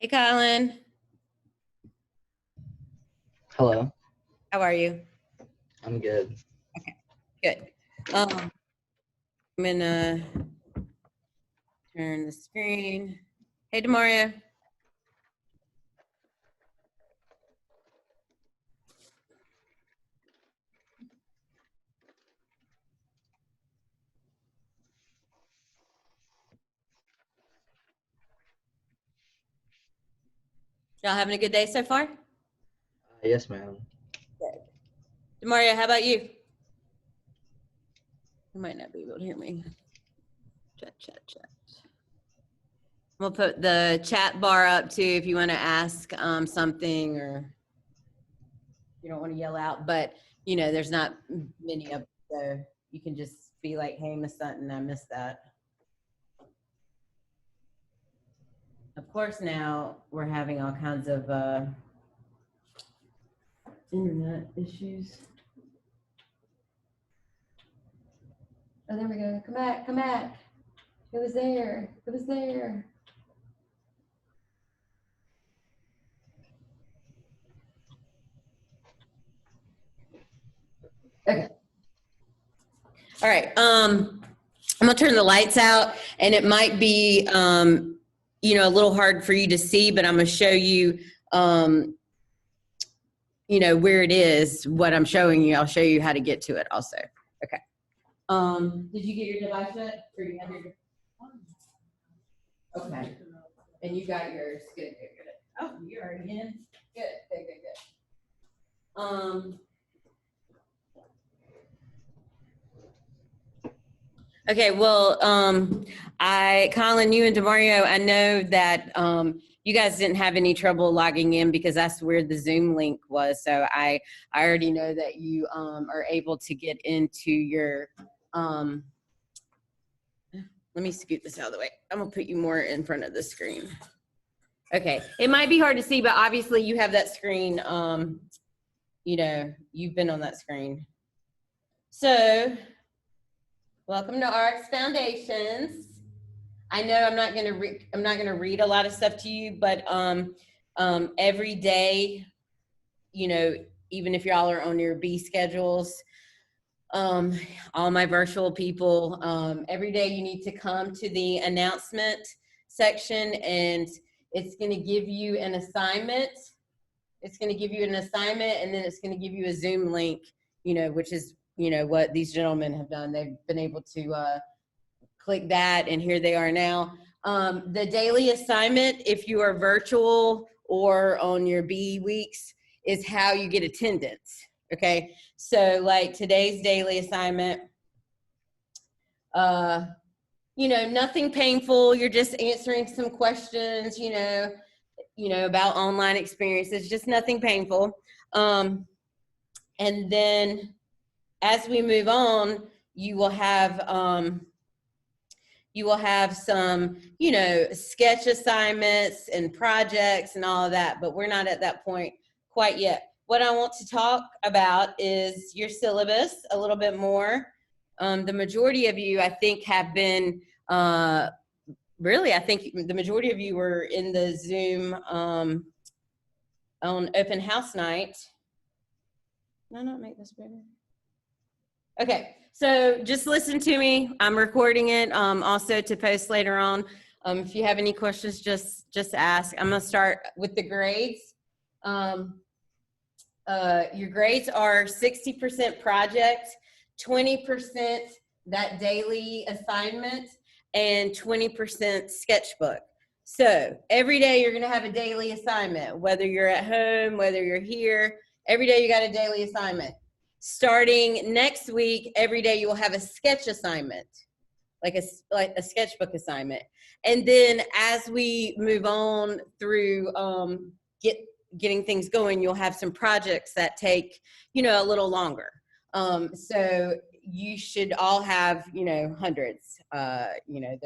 Hey, Colin. Hello. How are you? I'm good. Okay, good. I'm gonna turn the screen. Hey, Demaria. Y'all having a good day so far? Yes, ma'am. Good. Demaria, how about you? You might not be able to hear me. Chat. I'm gonna put the chat bar up too if you want to ask something or you don't want to yell out, but you know, there's not many of them, so you can just be like, hey, Miss Sutton, I missed that. Of course, now we're having all kinds of internet issues. Oh, there we go. Come back. It was there. Okay. All right. I'm gonna turn the lights out, and it might be, you know, a little hard for you to see, but I'm gonna show you, you know, where it is. What I'm showing you, I'll show you how to get to it also. Okay. Did you get your device yet? Or you have your? Okay. And you got yours. Good. Oh, you're already in. Good. Okay, well, Colin, you and Demario, I know that you guys didn't have any trouble logging in because that's where the Zoom link was. So I already know that you are able to get into your, let me scoot this out of the way. I'm gonna put you more in front of the screen. Okay, it might be hard to see, but obviously you have that screen, you know, you've been on that screen. So, welcome to RX Foundations. I know I'm not gonna read a lot of stuff to you, but every day, you know, even if y'all are on your B schedules, all my virtual people, every day you need to come to the announcement section, and it's gonna give you an assignment. It's gonna give you an assignment, and then it's gonna give you a Zoom link, you know, which is, you know, what these gentlemen have done. They've been able to click that, and here they are now. The daily assignment, if you are virtual or on your B weeks, is how you get attendance. Okay, so like today's daily assignment, you know, nothing painful. You're just answering some questions, you know, about online experiences, just nothing painful. And then as we move on, you will have some, you know, sketch assignments and projects and all of that, but we're not at that point quite yet. What I want to talk about is your syllabus a little bit more. The majority of you, I think, have been, really, I think the majority of you were in the Zoom on open house night. Can I not make this bigger? Okay, so just listen to me. I'm recording it also to post later on. If you have any questions, just ask. I'm gonna start with the grades. Your grades are 60% project, 20% that daily assignment, and 20% sketchbook. So every day you're gonna have a daily assignment, whether you're at home, whether you're here, every day you got a daily assignment. Starting next week, every day you will have a sketch assignment, like a sketchbook assignment. And then as we move on through getting things going, you'll have some projects that take, you know, a little longer. So you should all have, you know, hundreds. You know,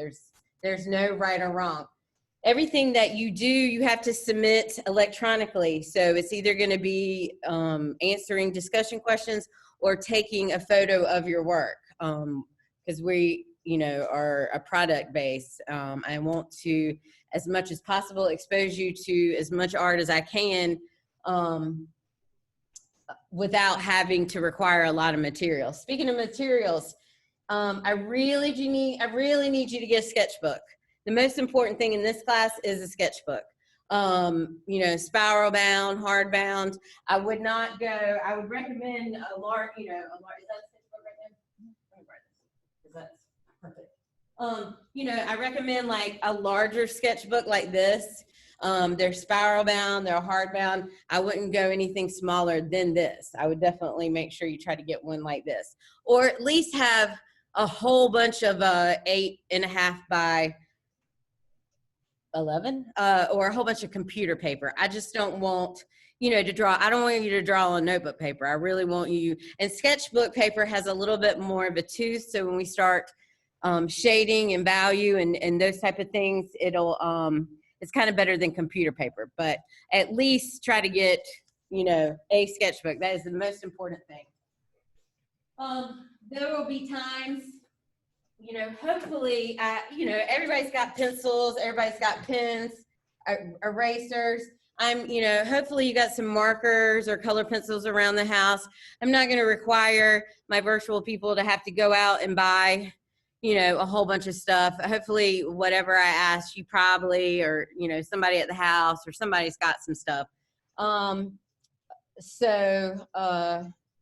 there's no right or wrong. Everything that you do, you have to submit electronically. So it's either going to be answering discussion questions or taking a photo of your work. Because we, are a product base. I want to, as much as possible, expose you to as much art as I can, without having to require a lot of materials. Speaking of materials, I really need you to get a sketchbook. The most important thing in this class is a sketchbook. Spiral bound, hard bound. I would recommend a large, is that a sketchbook right there? Let me write this, because that's perfect. I recommend like a larger sketchbook like this. They're spiral bound, they're hard bound. I wouldn't go anything smaller than this. I would definitely make sure you try to get one like this, or at least have a whole bunch of 8.5 by 11, or a whole bunch of computer paper. I just don't want to draw. I don't want you to draw on notebook paper. I really want you, and sketchbook paper has a little bit more of a tooth. So when we start shading and value and those type of things, it's kind of better than computer paper, but at least try to get, a sketchbook. That is the most important thing. There will be times, hopefully, everybody's got pencils, everybody's got pens, erasers. Hopefully you got some markers or color pencils around the house. I'm not going to require my virtual people to have to go out and buy, a whole bunch of stuff. Hopefully whatever I ask you probably, or, somebody at the house or somebody's got some stuff.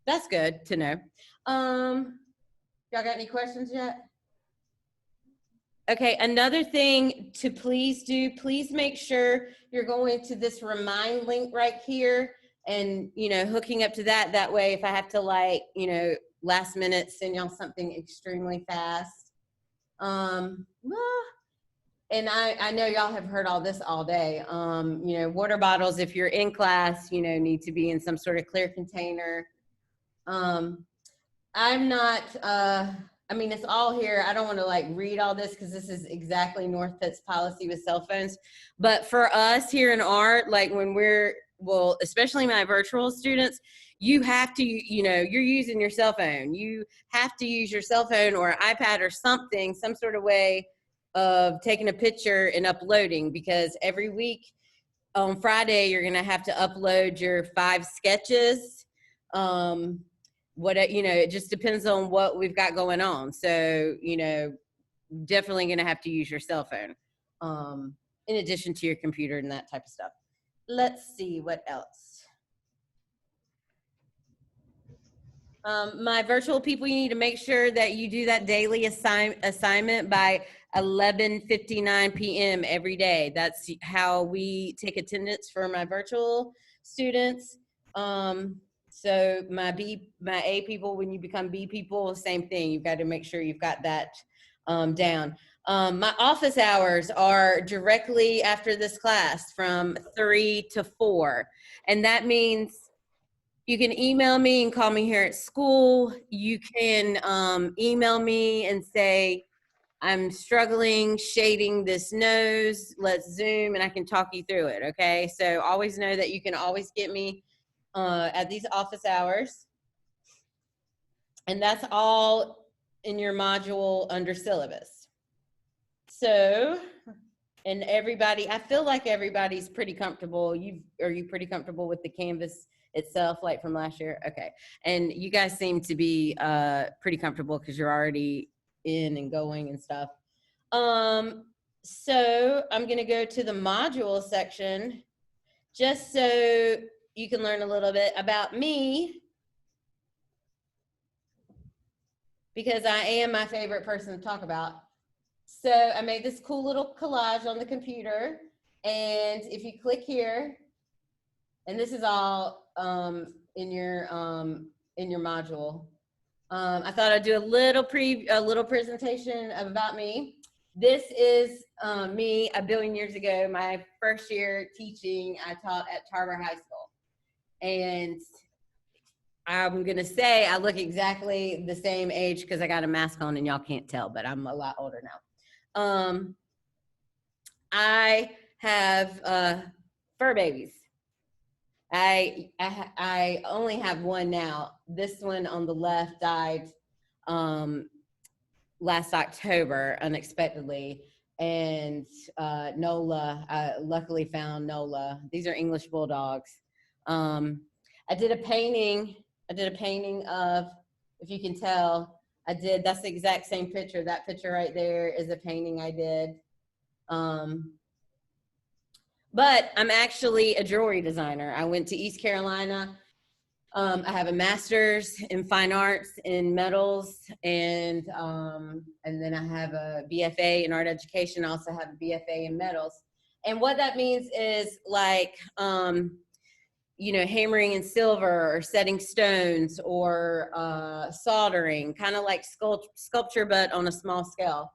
That's good to know. Y'all got any questions yet? Okay, another thing to please do, please make sure you're going to this remind link right here and, hooking up to that. That way, if I have to last minute send y'all something extremely fast. And I know y'all have heard all this all day. Water bottles, if you're in class, need to be in some sort of clear container. I'm not, it's all here. I don't want to read all this because this is exactly North Pitt's policy with cell phones. But for us here in art, especially my virtual students, you have to, you're using your cell phone. You have to use your cell phone or iPad or something, some sort of way of taking a picture and uploading, because every week on Friday, you're going to have to upload your 5 sketches. It just depends on what we've got going on. So, definitely going to have to use your cell phone, in addition to your computer and that type of stuff. Let's see what else. My virtual people, you need to make sure that you do that daily assignment by 11:59 p.m. every day. That's how we take attendance for my virtual students. So my A people, when you become B people, same thing. You've got to make sure you've got that down. My office hours are directly after this class from 3 to 4. And that means you can email me and call me here at school. You can email me and say, I'm struggling shading this nose. Let's Zoom and I can talk you through it, okay? So always know that you can always get me at these office hours. And that's all in your module under syllabus. So, and everybody, I feel like everybody's pretty comfortable. Are you pretty comfortable with the Canvas itself, like from last year? Okay. And you guys seem to be pretty comfortable because you're already in and going and stuff. So I'm going to go to the module section just so you can learn a little bit about me, because I am my favorite person to talk about. So I made this cool little collage on the computer, and if you click here, and this is all in your module. I thought I'd do a little presentation about me. This is me a billion years ago. My first year teaching, I taught at Tarver High School, and I'm gonna say I look exactly the same age because I got a mask on and y'all can't tell, but I'm a lot older now. I have fur babies. I only have one now. This one on the left died last October unexpectedly. And Nola, I luckily found Nola. These are English bulldogs. I did a painting. Of, if you can tell, that's the exact same picture. That picture right there is a painting I did. But I'm actually a jewelry designer. I went to East Carolina. I have a master's in fine arts in metals, and then I have a BFA in art education. I also have a BFA in metals. And what that means is like, hammering in silver or setting stones or soldering, kind of like sculpture, but on a small scale.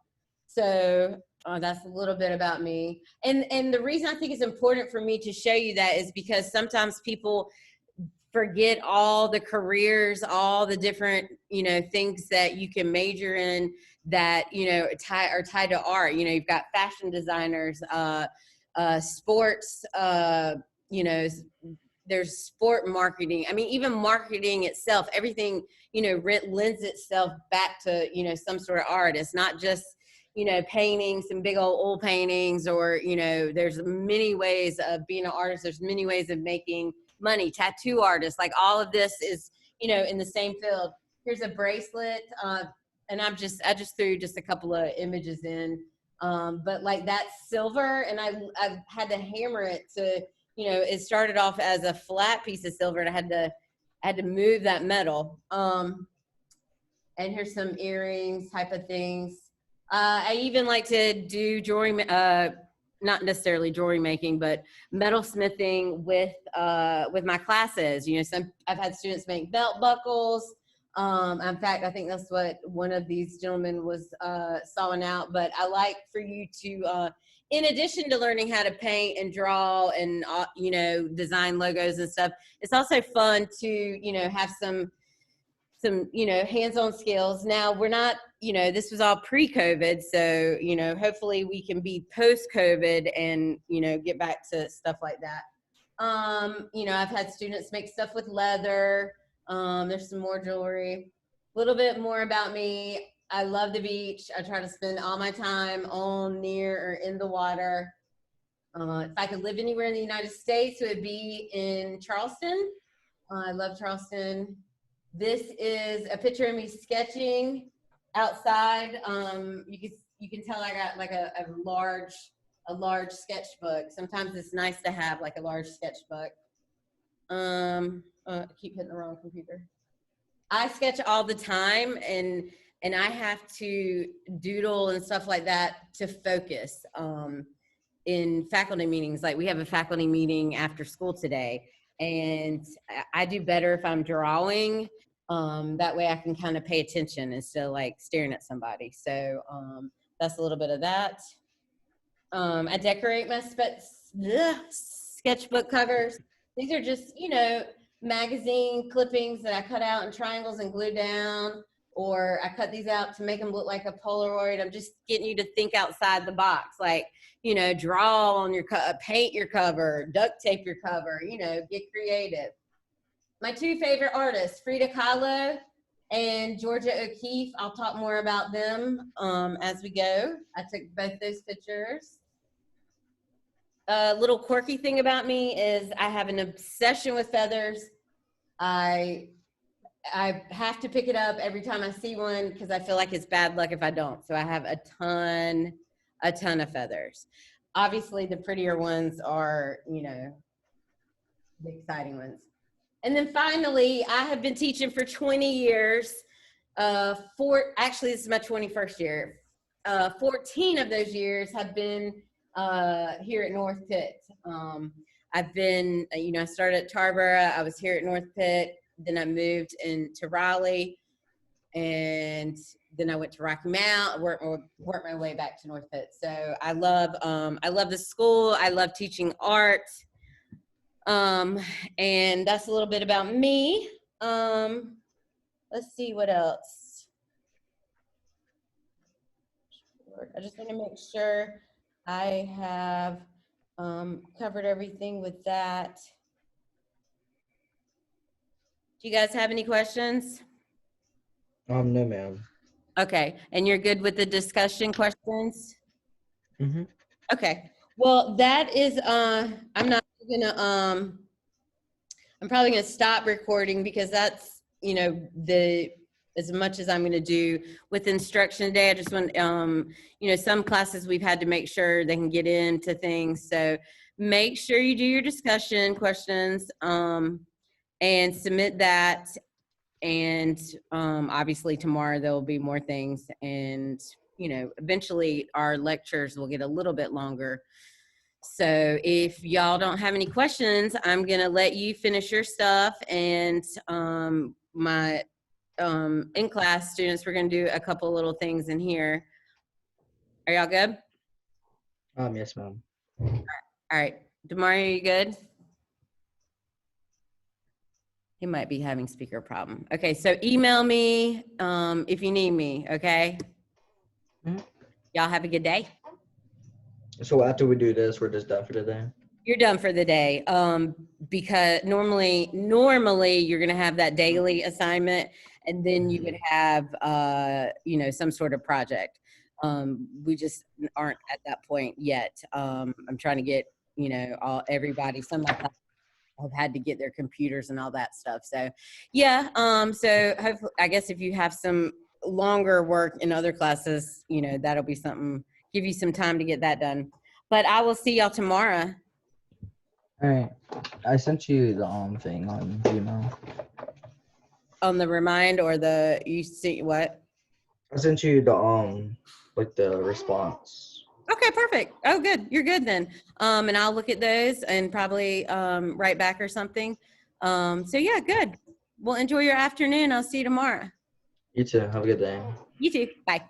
So that's a little bit about me. And the reason I think it's important for me to show you that is because sometimes people forget all the careers, all the different, things that you can major in that, are tied to art. You've got fashion designers, sports, there's sport marketing. I mean, even marketing itself, everything, lends itself back to, some sort of art. It's not just, painting some big old paintings or, there's many ways of being an artist. There's many ways of making money. Tattoo artists, like all of this is, in the same field. Here's a bracelet. And I just threw just a couple of images in. But like that's silver, and I've had to hammer it to, it started off as a flat piece of silver, and I had to move that metal. And here's some earrings type of things. I even like to do jewelry, not necessarily jewelry making, but metal smithing with my classes. I've had students make belt buckles. In fact, I think that's what one of these gentlemen was sawing out. But I like for you to, in addition to learning how to paint and draw and, design logos and stuff, it's also fun to, have some, hands-on skills. Now we're not, this was all pre-COVID. So, hopefully we can be post-COVID and, get back to stuff like that. I've had students make stuff with leather. There's some more jewelry. A little bit more about me. I love the beach. I try to spend all my time on, near, or in the water. If I could live anywhere in the United States, it would be in Charleston. I love Charleston. This is a picture of me sketching outside. You can tell I got like a large sketchbook. Sometimes it's nice to have like a large sketchbook. I keep hitting the wrong computer. I sketch all the time, and I have to doodle and stuff like that to focus. In faculty meetings, like we have a faculty meeting after school today, and I do better if I'm drawing. That way I can kind of pay attention instead of like staring at somebody. So that's a little bit of that. I decorate my sketchbook covers. These are just, magazine clippings that I cut out in triangles and glue down, or I cut these out to make them look like a Polaroid. I'm just getting you to think outside the box, like, draw on your paint your cover, duct tape your cover, get creative. My two favorite artists, Frida Kahlo and Georgia O'Keeffe. I'll talk more about them as we go. I took both those pictures. A little quirky thing about me is I have an obsession with feathers. I have to pick it up every time I see one because I feel like it's bad luck if I don't. So I have a ton of feathers. Obviously, the prettier ones are, the exciting ones. And then finally, I have been teaching for 20 years. Actually, this is my 21st year. 14 of those years have been here at North Pitt. I've been, I started at Tarboro. I was here at North Pitt. Then I moved into Raleigh, and then I went to Rocky Mount. Worked my way back to North Pitt. So I love the school. I love teaching art. And that's a little bit about me. Let's see what else. I just want to make sure I have covered everything with that. Do you guys have any questions? No, ma'am. Okay, and you're good with the discussion questions? Mm-hmm. Okay, well, that is, I'm not gonna, I'm probably gonna stop recording because that's, as much as I'm gonna do with instruction today. I just want, some classes we've had to make sure they can get into things. So make sure you do your discussion questions, and submit that. And obviously tomorrow there will be more things, and eventually our lectures will get a little bit longer. So if y'all don't have any questions, I'm gonna let you finish your stuff, and my in-class students, we're gonna do a couple little things in here. Are y'all good? Yes, ma'am. All right, Demario, are you good? He might be having speaker problem. Okay, so email me if you need me, okay? Mhm. Y'all have a good day. So after we do this, we're just done for today. You're done for the day. Because normally you're gonna have that daily assignment, and then you would have some sort of project. We just aren't at that point yet. I'm trying to get everybody. Some of my classes have had to get their computers and all that stuff. So yeah. So hopefully, I guess if you have some longer work in other classes, that'll be something. Give you some time to get that done. But I will see y'all tomorrow. All right. I sent you the thing on Gmail. On the remind or you see what? I sent you the like the response. Okay, perfect. Oh, good. You're good then. And I'll look at those and probably write back or something. So yeah, good. Well, enjoy your afternoon. I'll see you tomorrow. You too. Have a good day. You too. Bye.